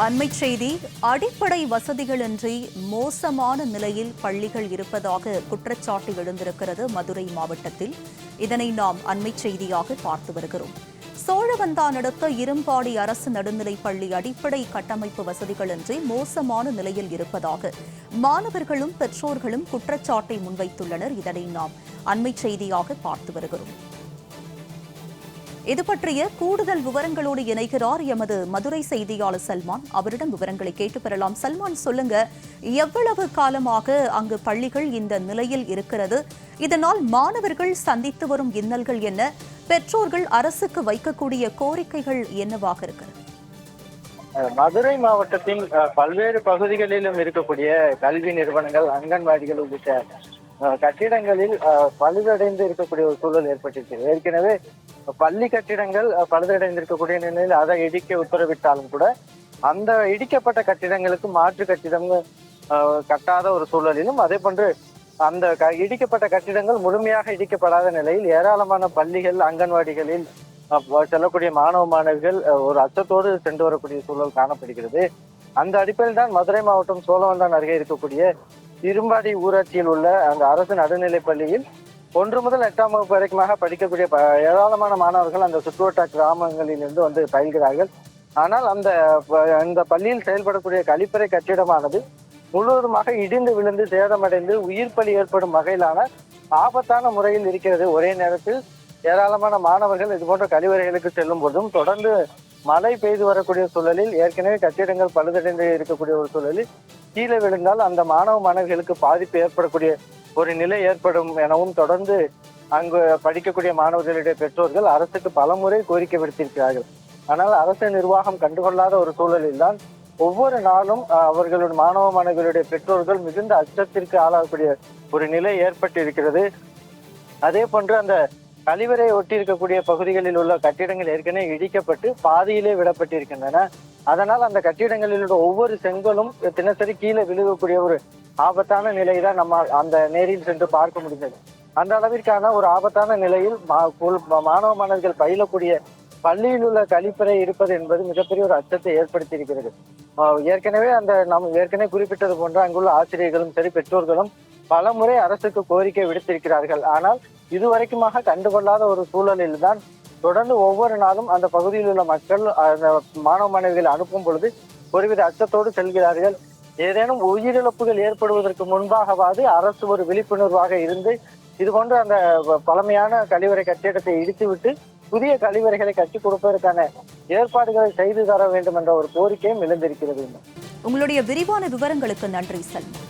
அண்மை செய்தி. அடிப்படை வசதிகளின்றி மோசமான நிலையில் பள்ளிகள் இருப்பதாக குற்றச்சாட்டு எழுந்திருக்கிறது மதுரை மாவட்டத்தில். இதனை நாம் அண்மை செய்தியாக பார்த்து வருகிறோம். சோழவந்தான் அடுத்த இரும்பாடி அரசு நடுநிலைப் பள்ளி அடிப்படை கட்டமைப்பு வசதிகளின்றி மோசமான நிலையில் இருப்பதாக மாணவர்களும் பெற்றோர்களும் குற்றச்சாட்டை முன்வைத்துள்ளனர். இதனை நாம் அண்மை செய்தியாக பார்த்து வருகிறோம். இது பற்றிய கூடுதல் விவரங்களோடு இணைகிறார் எமது மதுரை செய்தியாளர் சல்மான். அவரிடம் விவரங்களை கேட்டு பெறலாம். சல்மான், சொல்லுங்க, எவ்வளவு காலமாக அங்கு பள்ளிகள் இந்த நிலையில் இருக்கிறது? இதனால் மாணவர்கள் சந்தித்து வரும் இன்னல்கள் என்ன? பெற்றோர்கள் அரசுக்கு வைக்கக்கூடிய கோரிக்கைகள் என்னவாக இருக்கிறது? மதுரை மாவட்டத்தின் பல்வேறு பகுதிகளிலும் இருக்கக்கூடிய கல்வி நிறுவனங்கள், அங்கன்வாடிகள் உள்ளிட்ட கட்டிடங்களில் பழுதடைந்து இருக்கக்கூடிய ஒரு சூழல் ஏற்பட்டிருக்கிறது. ஏற்கனவே பள்ளி கட்டிடங்கள் பழுதடைந்திருக்கக்கூடிய நிலையில் அதை இடிக்க உத்தரவிட்டாலும் கூட அந்த இடிக்கப்பட்ட கட்டிடங்களுக்கு மாற்று கட்டிடம் கட்டாத ஒரு சூழலிலும், அதே போன்று அந்த இடிக்கப்பட்ட கட்டிடங்கள் முழுமையாக இடிக்கப்படாத நிலையில் ஏராளமான பள்ளிகள், அங்கன்வாடிகளில் செல்லக்கூடிய மாணவ மாணவிகள் ஒரு அச்சத்தோடு சென்று வரக்கூடிய சூழல் காணப்படுகிறது. அந்த அடிப்படையில் தான் மதுரை மாவட்டம் சோழவந்தான் அருகே இருக்கக்கூடிய இரும்பாடி ஊராட்சியில் உள்ள அந்த அரசு நடுநிலைப் பள்ளியில் 1 முதல் 8ஆம் வகுப்பு வரைக்குமாக படிக்கக்கூடிய ஏராளமான மாணவர்கள் அந்த சுற்றுவட்ட கிராமங்களில் இருந்து வந்து பயில்கிறார்கள். ஆனால் அந்த பள்ளியில் செயல்படக்கூடிய கழிப்பறை கட்டிடமானது முழுவதுமாக இடிந்து விழுந்து சேதமடைந்து உயிர் பலி ஏற்படும் வகையிலான ஆபத்தான முறையில் இருக்கிறது. ஒரே நேரத்தில் ஏராளமான மாணவர்கள் இது போன்ற கழிவறைகளுக்கு செல்லும் போதும் தொடர்ந்து மழை பெய்து வரக்கூடிய சூழலில் ஏற்கனவே கட்டிடங்கள் பழுதடைந்து இருக்கக்கூடிய ஒரு சூழலில் கீழே விழுந்தால் அந்த மாணவ மாணவிகளுக்கு பாதிப்பு ஏற்படக்கூடிய ஒரு நிலை ஏற்படும் எனவும் தொடர்ந்து அங்கு படிக்கக்கூடிய மாணவர்களுடைய பெற்றோர்கள் அரசுக்கு பலமுறை கோரிக்கை விடுத்திருக்கிறார்கள். ஆனால் அரசு நிர்வாகம் கண்டுகொள்ளாத ஒரு சூழலில் தான் ஒவ்வொரு நாளும் அவர்களுடைய மாணவ மாணவிகளுடைய பெற்றோர்கள் மிகுந்த அச்சத்திற்கு ஆளாகக்கூடிய ஒரு நிலை ஏற்பட்டு இருக்கிறது. அதே போன்று அந்த கழிவறை ஒட்டி இருக்கக்கூடிய பகுதிகளில் உள்ள கட்டிடங்கள் ஏற்கனவே இடிக்கப்பட்டு பாதியிலே விடப்பட்டிருக்கின்றன. அதனால் அந்த கட்டிடங்களில் உள்ள ஒவ்வொரு செங்கலும் தினசரி கீழே விழுகக்கூடிய ஒரு ஆபத்தான நிலை தான் நம்ம அந்த நேரில் சென்று பார்க்க முடிந்தது. அந்த அளவிற்கான ஒரு ஆபத்தான நிலையில் மாணவ மாணவர்கள் பயிலக்கூடிய பள்ளியில் உள்ள கழிப்பறை இருப்பது என்பது மிகப்பெரிய ஒரு அச்சத்தை ஏற்படுத்தி இருக்கிறது. ஏற்கனவே நாம் ஏற்கனவே குறிப்பிட்டது போன்ற அங்குள்ள ஆசிரியர்களும் சரி, பெற்றோர்களும் பல முறை அரசுக்கு கோரிக்கை விடுத்திருக்கிறார்கள். ஆனால் இதுவரைக்குமாக கண்டுகொள்ளாத ஒரு சூழலில் தான் தொடர்ந்து ஒவ்வொரு நாளும் அந்த பகுதியில் உள்ள மக்கள் அந்த மாணவ மாணவிகளை அனுப்பும் பொழுது ஒருவித அச்சத்தோடு செல்கிறார்கள். ஏதேனும் உயிரிழப்புகள் ஏற்படுவதற்கு முன்பாகவாது அரசு ஒரு விழிப்புணர்வாக இருந்து இது போன்ற அந்த பழமையான கழிவறை கட்டிடத்தை இடித்துவிட்டு புதிய கழிவறைகளை கட்டிக் கொடுப்பதற்கான ஏற்பாடுகளை செய்து தர வேண்டும் என்ற ஒரு கோரிக்கையும் எழுந்திருக்கிறது. உங்களுடைய விரிவான விவரங்களுக்கு நன்றி சல்மான்.